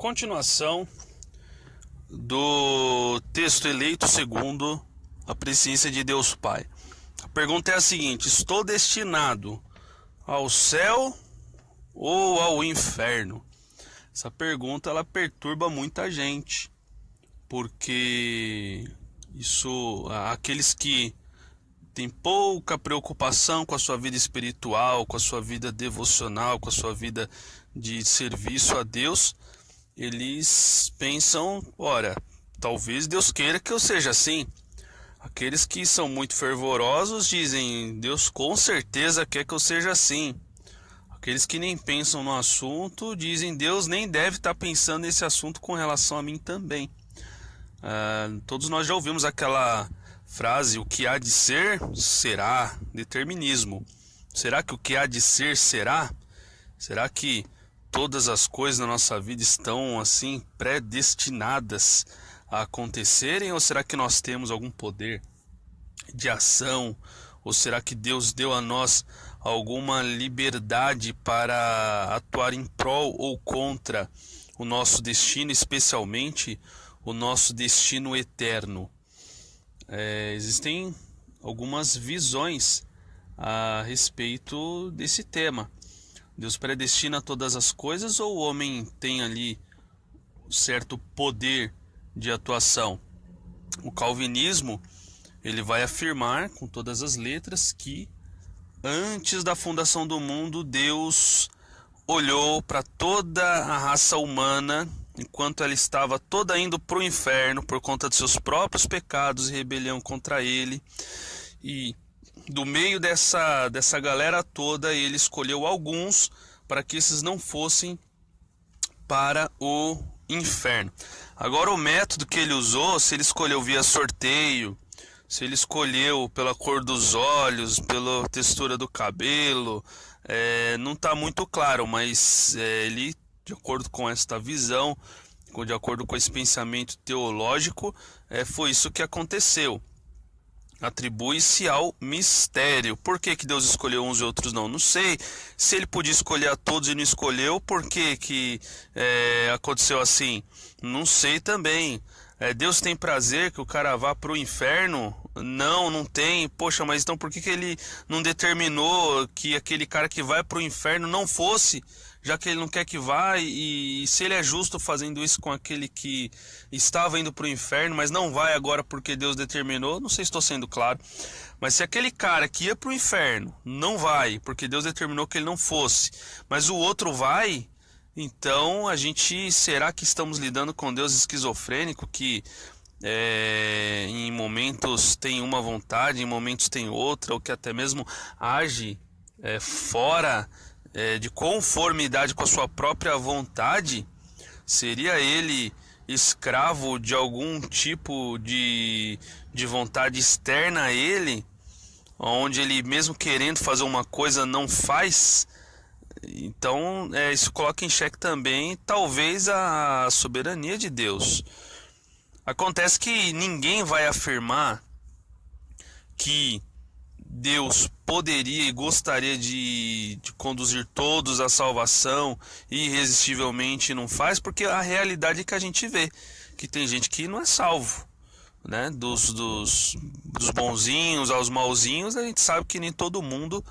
Continuação do texto eleito segundo a presciência de Deus Pai. A pergunta é a seguinte: estou destinado ao céu ou ao inferno? Essa pergunta ela perturba muita gente, porque aqueles que têm pouca preocupação com a sua vida espiritual, com a sua vida devocional, com a sua vida de serviço a Deus, eles pensam, ora, talvez Deus queira que eu seja assim. Aqueles que são muito fervorosos dizem, Deus com certeza quer que eu seja assim. Aqueles que nem pensam no assunto dizem, Deus nem deve estar pensando nesse assunto com relação a mim também. Todos nós já ouvimos aquela frase, o que há de ser, será. Determinismo. Será que o que há de ser, será? Será que todas as coisas na nossa vida estão assim predestinadas a acontecerem? Ou será que nós temos algum poder de ação? Ou será que Deus deu a nós alguma liberdade para atuar em prol ou contra o nosso destino, especialmente o nosso destino eterno? Existem algumas visões a respeito desse tema. Deus predestina todas as coisas ou o homem tem ali certo poder de atuação? O calvinismo ele vai afirmar com todas as letras que antes da fundação do mundo Deus olhou para toda a raça humana enquanto ela estava toda indo para o inferno por conta de seus próprios pecados e rebelião contra ele, e do meio dessa galera toda ele escolheu alguns para que esses não fossem para o inferno. Agora o método que ele usou, se ele escolheu via sorteio, se ele escolheu pela cor dos olhos, pela textura do cabelo, não está muito claro, mas ele, de acordo com esta visão, de acordo com esse pensamento teológico, foi isso que aconteceu. Atribui-se ao mistério. Por que Deus escolheu uns e outros não? Não sei. Se ele podia escolher a todos e não escolheu, por que aconteceu assim? Não sei também. Deus tem prazer que o cara vá para o inferno? Não tem. Poxa, mas então por que ele não determinou que aquele cara que vai para o inferno não fosse, já que ele não quer que vá? E se ele é justo fazendo isso com aquele que estava indo para o inferno, mas não vai agora porque Deus determinou? Não sei se estou sendo claro. Mas se aquele cara que ia para o inferno não vai porque Deus determinou que ele não fosse, mas o outro vai, então será que estamos lidando com Deus esquizofrênico que em momentos tem uma vontade, em momentos tem outra, ou que até mesmo age fora de conformidade com a sua própria vontade? Seria ele escravo de algum tipo de vontade externa a ele, onde ele mesmo querendo fazer uma coisa não faz? Então isso coloca em xeque também talvez a soberania de Deus. Acontece que ninguém vai afirmar que Deus poderia e gostaria de conduzir todos à salvação e irresistivelmente não faz, porque a realidade é que a gente vê que tem gente que não é salvo, né? Dos bonzinhos aos mauzinhos, a gente sabe que nem todo mundo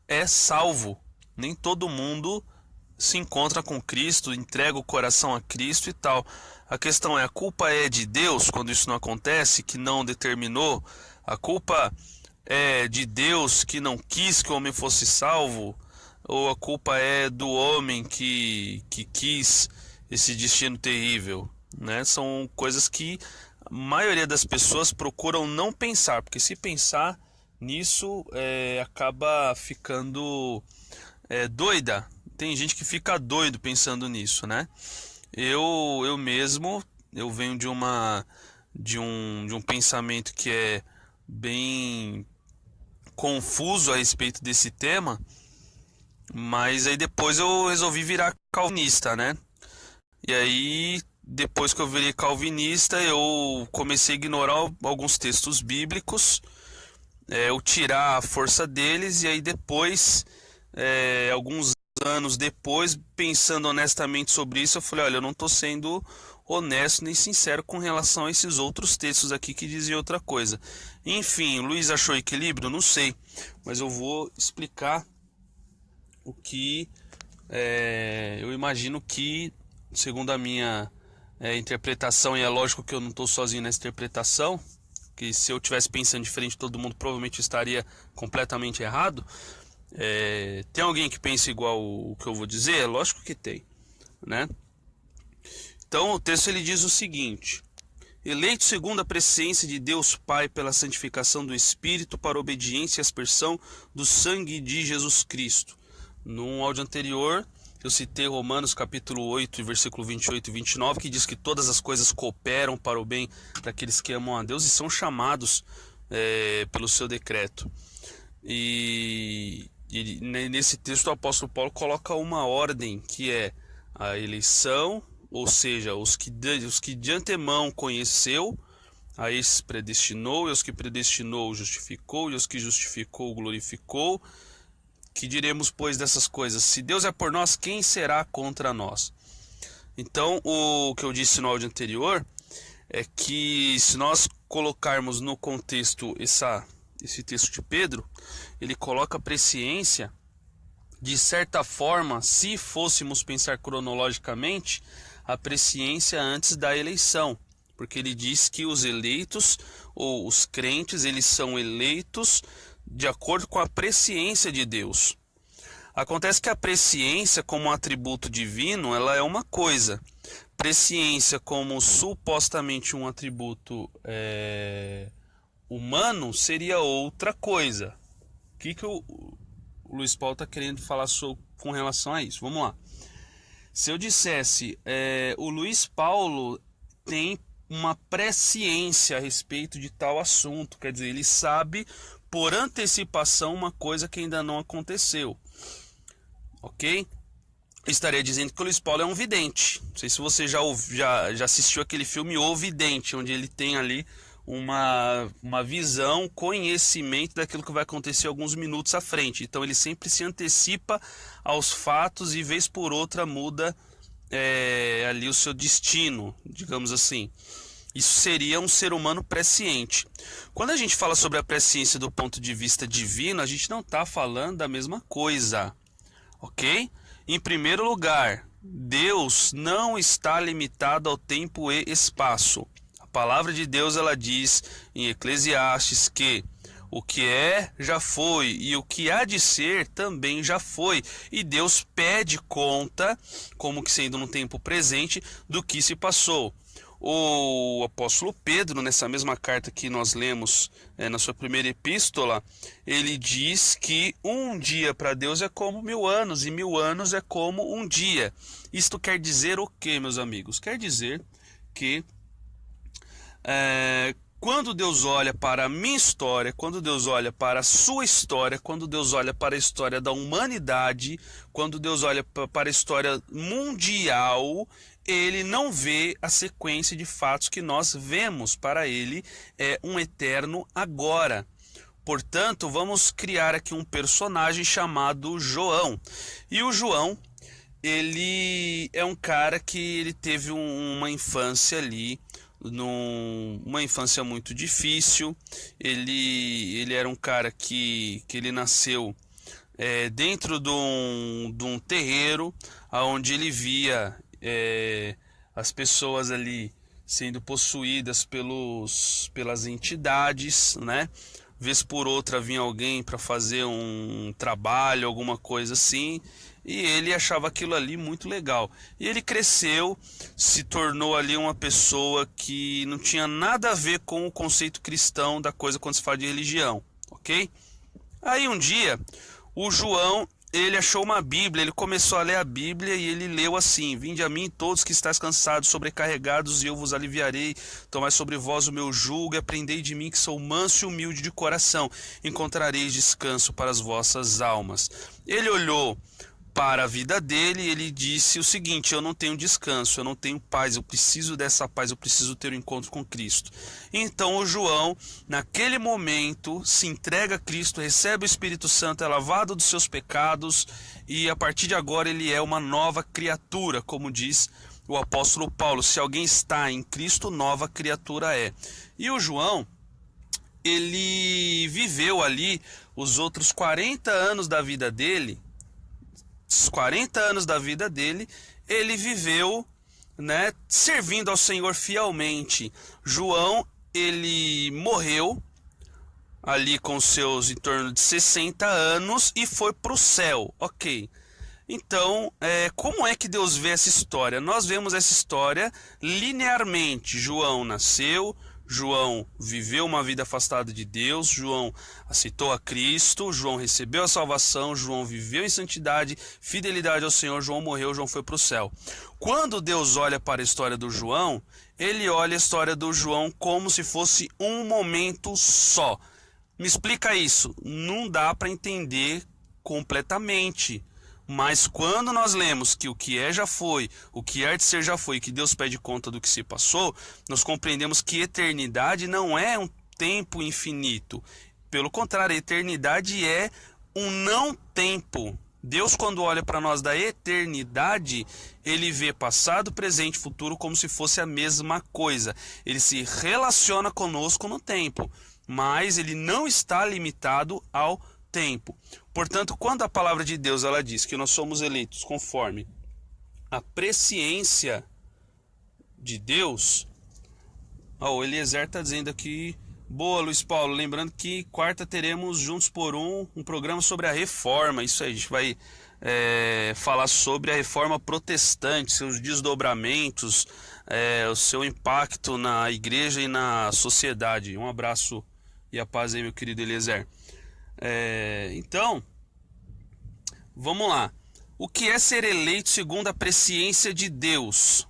é salvo, nem todo mundo se encontra com Cristo, entrega o coração a Cristo e tal. A questão é, a culpa é de Deus quando isso não acontece, que não determinou? A culpa é de Deus que não quis que o homem fosse salvo? Ou a culpa é do homem que quis esse destino terrível? Né? São coisas que a maioria das pessoas procuram não pensar, porque se pensar nisso acaba ficando doida. Tem gente que fica doido pensando nisso, né? Eu mesmo, eu venho de um pensamento que é bem confuso a respeito desse tema, mas aí depois eu resolvi virar calvinista, né? E aí, depois que eu virei calvinista, eu comecei a ignorar alguns textos bíblicos, eu tirar a força deles, e aí depois, alguns anos depois, pensando honestamente sobre isso, eu falei, olha, eu não estou sendo honesto nem sincero com relação a esses outros textos aqui que diziam outra coisa. Enfim, o Luiz achou equilíbrio? Não sei, mas eu vou explicar o que eu imagino que, segundo a minha interpretação, e é lógico que eu não estou sozinho nessa interpretação, que se eu estivesse pensando diferente de todo mundo, provavelmente estaria completamente errado. Tem alguém que pense igual o que eu vou dizer? Lógico que tem, né? Então o texto ele diz o seguinte: eleito segundo a presciência de Deus Pai pela santificação do Espírito para a obediência e aspersão do sangue de Jesus Cristo. Num áudio anterior eu citei Romanos capítulo 8, versículo 28 e 29, que diz que todas as coisas cooperam para o bem daqueles que amam a Deus e são chamados pelo seu decreto. E nesse texto o apóstolo Paulo coloca uma ordem que é a eleição, ou seja, os que de antemão conheceu, a esses predestinou, e os que predestinou justificou, e os que justificou glorificou. Que diremos, pois, dessas coisas? Se Deus é por nós, quem será contra nós? Então, o que eu disse no áudio anterior é que se nós colocarmos no contexto esse texto de Pedro, ele coloca a presciência, de certa forma, se fôssemos pensar cronologicamente, a presciência antes da eleição, porque ele diz que os eleitos, ou os crentes, eles são eleitos de acordo com a presciência de Deus. Acontece que a presciência como um atributo divino, ela é uma coisa. Presciência como supostamente um atributo humano seria outra coisa. O que o Luiz Paulo está querendo falar com relação a isso? Vamos lá. Se eu dissesse, o Luiz Paulo tem uma presciência a respeito de tal assunto, quer dizer, ele sabe por antecipação uma coisa que ainda não aconteceu, ok? Estaria dizendo que o Luiz Paulo é um vidente. Não sei se você já assistiu aquele filme O Vidente, onde ele tem ali uma visão, conhecimento daquilo que vai acontecer alguns minutos à frente. Então ele sempre se antecipa aos fatos e vez por outra muda ali o seu destino, digamos assim. Isso seria um ser humano presciente. Quando a gente fala sobre a presciência do ponto de vista divino, a gente não está falando da mesma coisa, ok? Em primeiro lugar, Deus não está limitado ao tempo e espaço. A palavra de Deus ela diz em Eclesiastes que o que é já foi e o que há de ser também já foi. E Deus pede conta, como que sendo no tempo presente, do que se passou. O apóstolo Pedro, nessa mesma carta que nós lemos na sua primeira epístola, ele diz que um dia para Deus é como 1000 anos e 1000 anos é como um dia. Isto quer dizer o que, meus amigos? Quer dizer que quando Deus olha para a minha história, quando Deus olha para a sua história, quando Deus olha para a história da humanidade, quando Deus olha para a história mundial, ele não vê a sequência de fatos que nós vemos. Para ele é um eterno agora. Portanto, vamos criar aqui um personagem chamado João. E o João, ele é um cara que ele teve uma infância ali, uma infância muito difícil. Ele era um cara que ele nasceu dentro de um terreiro, onde ele via as pessoas ali sendo possuídas pelas entidades, né? Vez por outra vinha alguém para fazer um trabalho, alguma coisa assim, e ele achava aquilo ali muito legal. E ele cresceu, se tornou ali uma pessoa que não tinha nada a ver com o conceito cristão da coisa quando se fala de religião, ok? Aí um dia, o João, ele achou uma Bíblia, ele começou a ler a Bíblia e ele leu assim: vinde a mim todos que estáis cansados, sobrecarregados, e eu vos aliviarei. Tomai sobre vós o meu jugo e aprendei de mim, que sou manso e humilde de coração. Encontrareis descanso para as vossas almas. Ele olhou para a vida dele, ele disse o seguinte: eu não tenho descanso, eu não tenho paz, eu preciso dessa paz, eu preciso ter um encontro com Cristo. Então o João, naquele momento, se entrega a Cristo, recebe o Espírito Santo, é lavado dos seus pecados, e a partir de agora ele é uma nova criatura, como diz o apóstolo Paulo: se alguém está em Cristo, nova criatura é. E o João, ele viveu ali os outros 40 anos da vida dele. Os 40 anos da vida dele, ele viveu, né, servindo ao Senhor fielmente. João, ele morreu ali com seus em torno de 60 anos e foi para o céu. Ok. Então, como é que Deus vê essa história? Nós vemos essa história linearmente. João nasceu, João viveu uma vida afastada de Deus, João aceitou a Cristo, João recebeu a salvação, João viveu em santidade, fidelidade ao Senhor, João morreu, João foi para o céu. Quando Deus olha para a história do João, ele olha a história do João como se fosse um momento só. Me explica isso. Não dá para entender completamente. Mas quando nós lemos que o que é já foi, o que é de ser já foi, que Deus pede conta do que se passou, nós compreendemos que eternidade não é um tempo infinito. Pelo contrário, a eternidade é um não tempo. Deus, quando olha para nós da eternidade, ele vê passado, presente e futuro como se fosse a mesma coisa. Ele se relaciona conosco no tempo, mas ele não está limitado ao tempo. Portanto, quando a palavra de Deus ela diz que nós somos eleitos conforme a presciência de Deus, o Eliezer está dizendo aqui: boa, Luiz Paulo, lembrando que quarta teremos Juntos por um programa sobre a reforma. Isso aí, a gente vai falar sobre a reforma protestante, seus desdobramentos, o seu impacto na igreja e na sociedade. Um abraço e a paz aí, meu querido Eliezer. Então, vamos lá. O que é ser eleito segundo a presciência de Deus?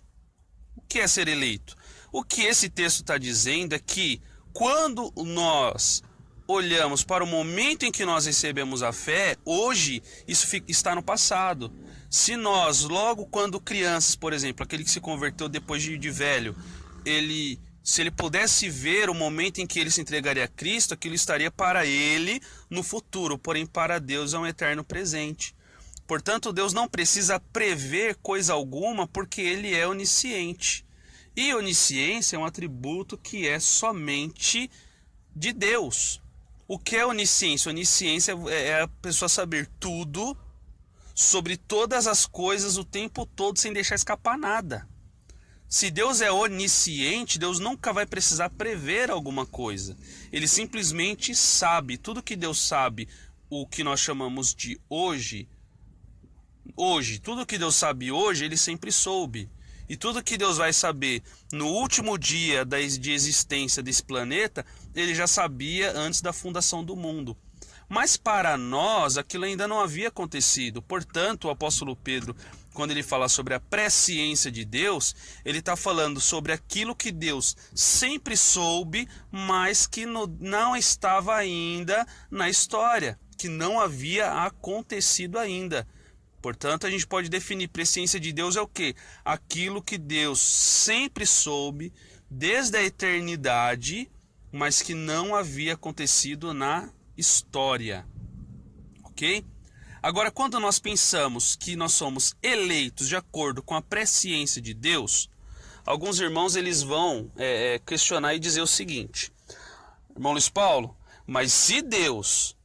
O que é ser eleito? O que esse texto está dizendo é que quando nós olhamos para o momento em que nós recebemos a fé, hoje isso está no passado. Se nós, logo quando crianças, por exemplo, aquele que se converteu depois de velho, se ele pudesse ver o momento em que ele se entregaria a Cristo, aquilo estaria para ele no futuro, porém para Deus é um eterno presente. Portanto, Deus não precisa prever coisa alguma porque ele é onisciente. E onisciência é um atributo que é somente de Deus. O que é onisciência? Onisciência é a pessoa saber tudo sobre todas as coisas o tempo todo sem deixar escapar nada. Se Deus é onisciente, Deus nunca vai precisar prever alguma coisa. Ele simplesmente sabe. Tudo que Deus sabe, o que nós chamamos de hoje, tudo que Deus sabe hoje, ele sempre soube. E tudo que Deus vai saber no último dia de existência desse planeta, ele já sabia antes da fundação do mundo. Mas para nós, aquilo ainda não havia acontecido. Portanto, o apóstolo Pedro, quando ele fala sobre a presciência de Deus, ele está falando sobre aquilo que Deus sempre soube, mas que não estava ainda na história, que não havia acontecido ainda. Portanto, a gente pode definir presciência de Deus é o quê? Aquilo que Deus sempre soube desde a eternidade, mas que não havia acontecido na história. Ok? Agora, quando nós pensamos que nós somos eleitos de acordo com a presciência de Deus, alguns irmãos eles vão questionar e dizer o seguinte: irmão Luiz Paulo, mas se Deus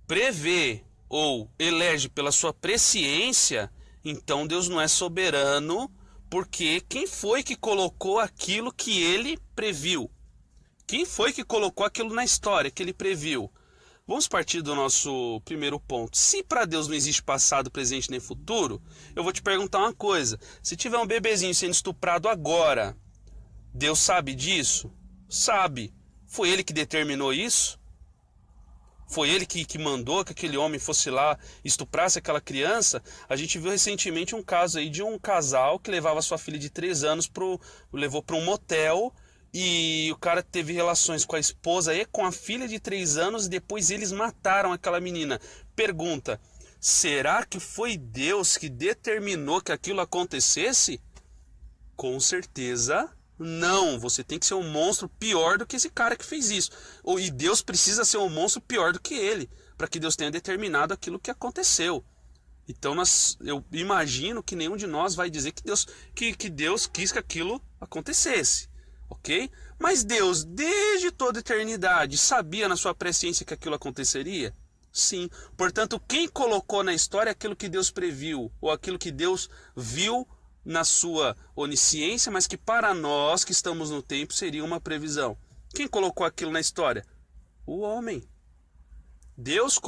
prevê ou elege pela sua presciência, então Deus não é soberano, porque quem foi que colocou aquilo que ele previu? Quem foi que colocou aquilo na história que ele previu? Vamos partir do nosso primeiro ponto. Se para Deus não existe passado, presente nem futuro, eu vou te perguntar uma coisa. Se tiver um bebezinho sendo estuprado agora, Deus sabe disso? Sabe. Foi ele que determinou isso? Foi ele que mandou que aquele homem fosse lá estuprasse aquela criança? A gente viu recentemente um caso aí de um casal que levava sua filha de 3 anos, levou para um motel, e o cara teve relações com a esposa e com a filha de 3 anos, e depois eles mataram aquela menina. Pergunta: Será que foi Deus que determinou que aquilo acontecesse? Com certeza não. Você tem que ser um monstro pior do que esse cara que fez isso. E Deus precisa ser um monstro pior do que ele, para que Deus tenha determinado aquilo que aconteceu. Então eu imagino que nenhum de nós vai dizer que Deus quis que aquilo acontecesse. Ok? Mas Deus, desde toda a eternidade, sabia na sua presciência que aquilo aconteceria? Sim. Portanto, quem colocou na história aquilo que Deus previu, ou aquilo que Deus viu na sua onisciência, mas que para nós que estamos no tempo seria uma previsão? Quem colocou aquilo na história? O homem. Deus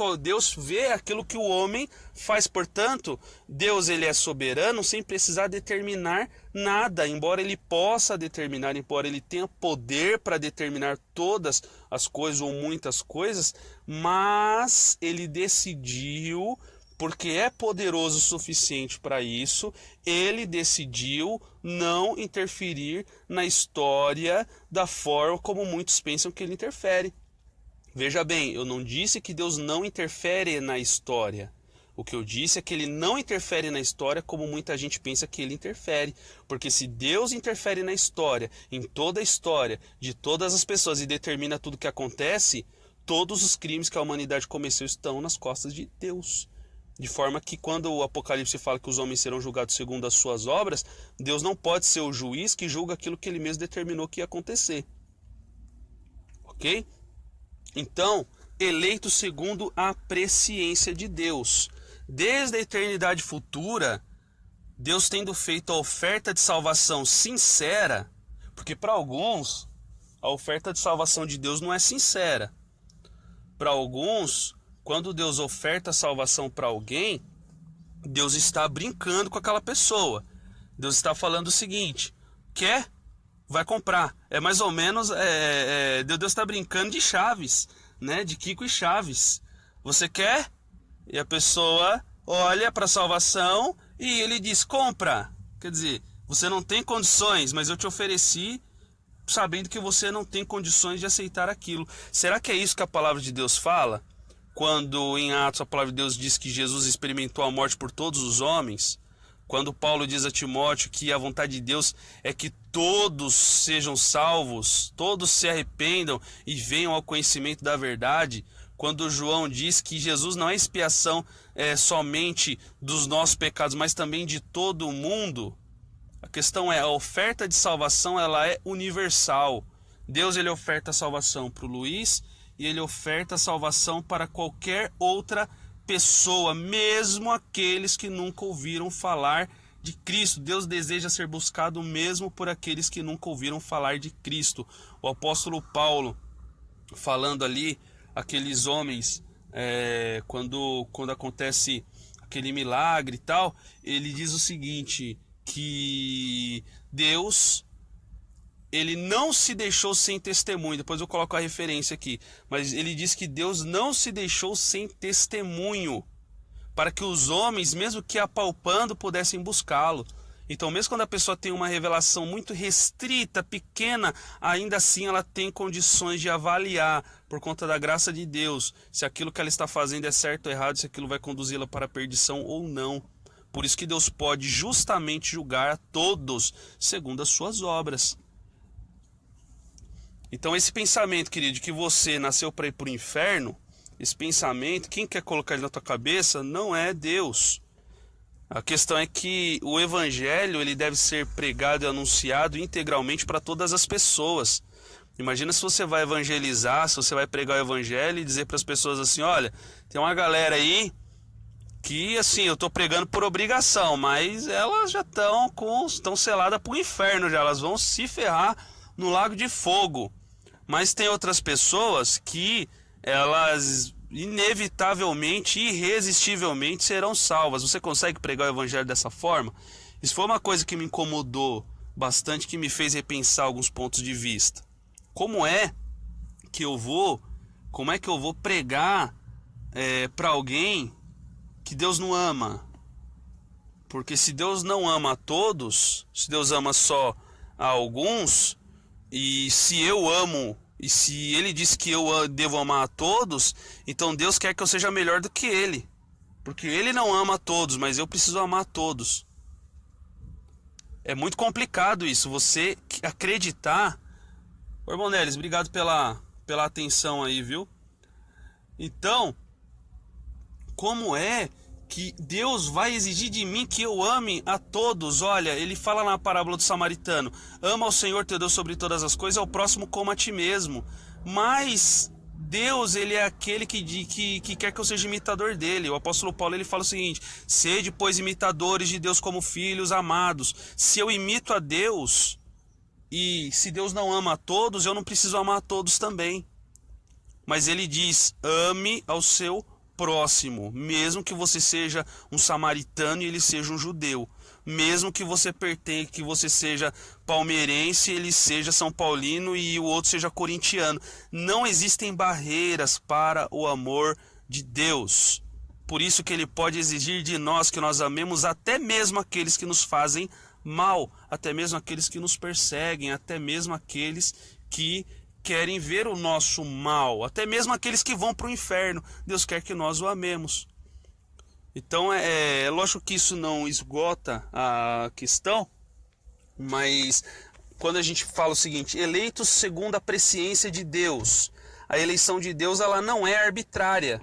vê aquilo que o homem faz. Portanto, Deus ele é soberano sem precisar determinar nada, embora ele possa determinar, embora ele tenha poder para determinar todas as coisas ou muitas coisas, mas ele decidiu, porque é poderoso o suficiente para isso, ele decidiu não interferir na história da forma como muitos pensam que ele interfere. Veja bem, eu não disse que Deus não interfere na história. O que eu disse é que ele não interfere na história como muita gente pensa que ele interfere. Porque se Deus interfere na história, em toda a história, de todas as pessoas e determina tudo o que acontece, todos os crimes que a humanidade cometeu estão nas costas de Deus. De forma que quando o Apocalipse fala que os homens serão julgados segundo as suas obras, Deus não pode ser o juiz que julga aquilo que ele mesmo determinou que ia acontecer. Ok? Então, eleito segundo a presciência de Deus. Desde a eternidade futura, Deus tendo feito a oferta de salvação sincera, porque para alguns, a oferta de salvação de Deus não é sincera. Para alguns, quando Deus oferta a salvação para alguém, Deus está brincando com aquela pessoa. Deus está falando o seguinte: quer? Vai comprar. É mais ou menos, Deus está brincando de Chaves, né? De Kiko e Chaves. Você quer? E a pessoa olha para a salvação e ele diz: compra. Quer dizer, você não tem condições, mas eu te ofereci sabendo que você não tem condições de aceitar aquilo. Será que é isso que a palavra de Deus fala? Quando em Atos a palavra de Deus diz que Jesus experimentou a morte por todos os homens, quando Paulo diz a Timóteo que a vontade de Deus é que todos sejam salvos, todos se arrependam e venham ao conhecimento da verdade, quando João diz que Jesus não é expiação somente dos nossos pecados, mas também de todo o mundo, a questão é, a oferta de salvação ela é universal. Deus ele oferta a salvação para o Luiz e ele oferta a salvação para qualquer outra pessoa, mesmo aqueles que nunca ouviram falar de Cristo. Deus deseja ser buscado mesmo por aqueles que nunca ouviram falar de Cristo. O apóstolo Paulo, falando ali, aqueles homens, quando acontece aquele milagre e tal, ele diz o seguinte, que Deus ele não se deixou sem testemunho. Depois eu coloco a referência aqui, mas ele diz que Deus não se deixou sem testemunho, para que os homens, mesmo que apalpando, pudessem buscá-lo. Então, mesmo quando a pessoa tem uma revelação muito restrita, pequena, ainda assim ela tem condições de avaliar, por conta da graça de Deus, se aquilo que ela está fazendo é certo ou errado, se aquilo vai conduzi-la para a perdição ou não. Por isso que Deus pode justamente julgar a todos segundo as suas obras. Então esse pensamento, querido, de que você nasceu para ir para o inferno, esse pensamento, quem quer colocar ele na tua cabeça não é Deus. A questão é que o evangelho ele deve ser pregado e anunciado integralmente para todas as pessoas. Imagina se você vai evangelizar, se você vai pregar o evangelho e dizer para as pessoas assim, olha, tem uma galera aí que, eu estou pregando por obrigação, mas elas já estão seladas para o inferno, já elas vão se ferrar no lago de fogo. Mas tem outras pessoas que elas inevitavelmente, irresistivelmente serão salvas. Você consegue pregar o evangelho dessa forma? Isso foi uma coisa que me incomodou bastante, que me fez repensar alguns pontos de vista. Como é que eu vou pregar para alguém que Deus não ama? Porque se Deus não ama a todos, se Deus ama só a alguns, e se eu amo, e se ele diz que eu devo amar a todos, então Deus quer que eu seja melhor do que ele. Porque ele não ama a todos, mas eu preciso amar a todos. É muito complicado isso, você acreditar. Ô, irmão Nelis, obrigado pela atenção aí, viu? Então, como é que Deus vai exigir de mim que eu ame a todos? Olha, ele fala na parábola do samaritano: ama ao Senhor teu Deus sobre todas as coisas, ao próximo como a ti mesmo. Mas Deus, ele é aquele que quer que eu seja imitador dele. O apóstolo Paulo, ele fala o seguinte: sede, pois, imitadores de Deus como filhos amados. Se eu imito a Deus, e se Deus não ama a todos, eu não preciso amar a todos também. Mas ele diz: ame ao seu próximo, mesmo que você seja um samaritano e ele seja um judeu, mesmo que você pertença, que você seja palmeirense, ele seja São Paulino e o outro seja corintiano. Não existem barreiras para o amor de Deus. Por isso que ele pode exigir de nós que nós amemos até mesmo aqueles que nos fazem mal, até mesmo aqueles que nos perseguem, até mesmo aqueles que querem ver o nosso mal, até mesmo aqueles que vão para o inferno. Deus quer que nós o amemos. Então é lógico que isso não esgota a questão, mas quando a gente fala o seguinte: eleitos segundo a presciência de Deus, a eleição de Deus, ela não é arbitrária.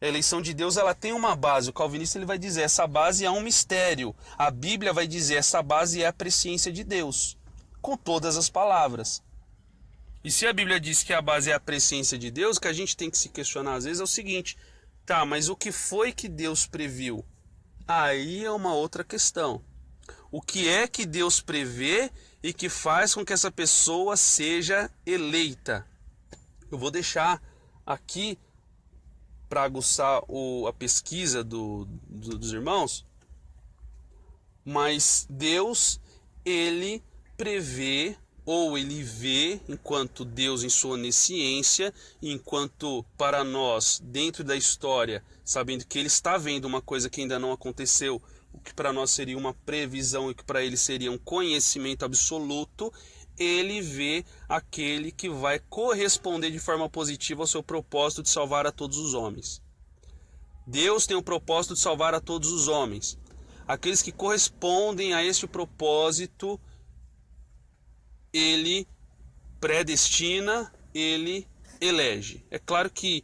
A eleição de Deus, ela tem uma base. O calvinista, ele vai dizer: essa base é um mistério. A Bíblia vai dizer: essa base é a presciência de Deus, com todas as palavras. E se a Bíblia diz que a base é a presciência de Deus, o que a gente tem que se questionar às vezes é o seguinte: tá, mas o que foi que Deus previu? Aí é uma outra questão. O que é que Deus prevê e que faz com que essa pessoa seja eleita? Eu vou deixar aqui para aguçar a pesquisa dos irmãos, mas Deus, ele prevê, ou ele vê, enquanto Deus em sua onisciência, enquanto para nós, dentro da história, sabendo que ele está vendo uma coisa que ainda não aconteceu, o que para nós seria uma previsão e que para ele seria um conhecimento absoluto, ele vê aquele que vai corresponder de forma positiva ao seu propósito de salvar a todos os homens. Deus tem o propósito de salvar a todos os homens. Aqueles que correspondem a este propósito, ele predestina, ele elege. É claro que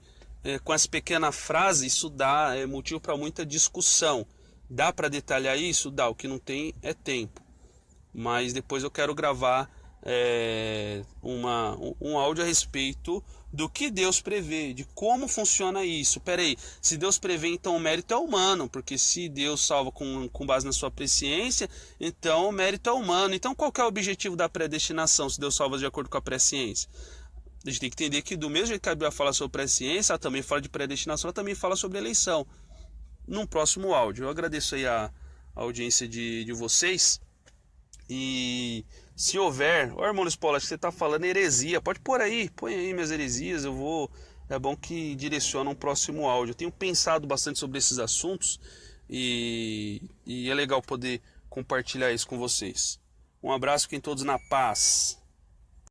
com essa pequena frase isso dá motivo para muita discussão. Dá para detalhar isso? Dá. O que não tem é tempo. Mas depois eu quero gravar um áudio a respeito do que Deus prevê, de como funciona isso. Peraí, se Deus prevê, então o mérito é humano, porque se Deus salva com base na sua presciência, então o mérito é humano. Então qual que é o objetivo da predestinação, se Deus salva de acordo com a presciência? A gente tem que entender que do mesmo jeito que a Bíblia fala sobre presciência, ela também fala de predestinação, ela também fala sobre eleição. Num próximo áudio. Eu agradeço aí a audiência de vocês. E se houver, irmão Luiz Paulo, acho que você está falando heresia, pode pôr aí, põe aí minhas heresias, é bom que direciona um próximo áudio. Eu tenho pensado bastante sobre esses assuntos e é legal poder compartilhar isso com vocês. Um abraço, fiquem todos na paz.